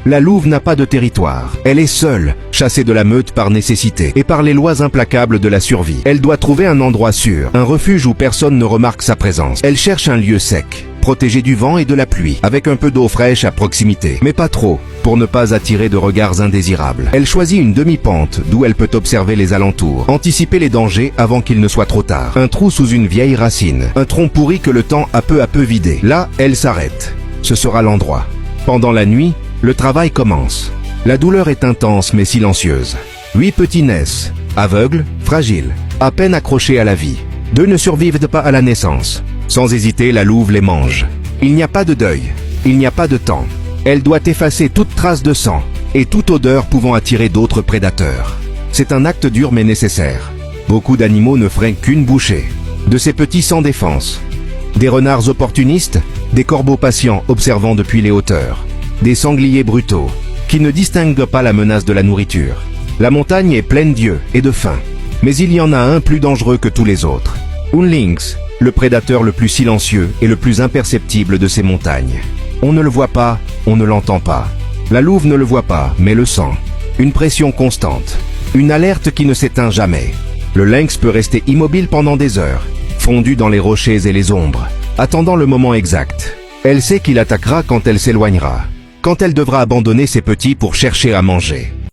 La louve n'a pas de territoire. Elle est seule, chassée de la meute par nécessité et par les lois implacables de la survie. Elle doit trouver un endroit sûr, un refuge où personne ne remarque sa présence. Elle cherche un lieu sec, protégé du vent et de la pluie, avec un peu d'eau fraîche à proximité, mais pas trop, pour ne pas attirer de regards indésirables. Elle choisit une demi-pente, d'où elle peut observer les alentours, anticiper les dangers avant qu'il ne soit trop tard. Un trou sous une vieille racine, un tronc pourri que le temps a peu à peu vidé. Là, elle s'arrête. Ce sera l'endroit. Pendant la nuit, le travail commence. La douleur est intense mais silencieuse. 8 petits naissent, aveugles, fragiles, à peine accrochés à la vie. 2 ne survivent pas à la naissance. Sans hésiter, la louve les mange. Il n'y a pas de deuil, il n'y a pas de temps. Elle doit effacer toute trace de sang et toute odeur pouvant attirer d'autres prédateurs. C'est un acte dur mais nécessaire. Beaucoup d'animaux ne feraient qu'une bouchée. De ces petits sans défense. Des renards opportunistes, des corbeaux patients observant depuis les hauteurs. Des sangliers brutaux, qui ne distinguent pas la menace de la nourriture. La montagne est pleine d'yeux et de faim. Mais il y en a un plus dangereux que tous les autres. Un lynx, le prédateur le plus silencieux et le plus imperceptible de ces montagnes. On ne le voit pas, on ne l'entend pas. La louve ne le voit pas, mais le sent. Une pression constante. Une alerte qui ne s'éteint jamais. Le lynx peut rester immobile pendant des heures, fondu dans les rochers et les ombres, attendant le moment exact. Elle sait qu'il attaquera quand elle s'éloignera, quand elle devra abandonner ses petits pour chercher à manger.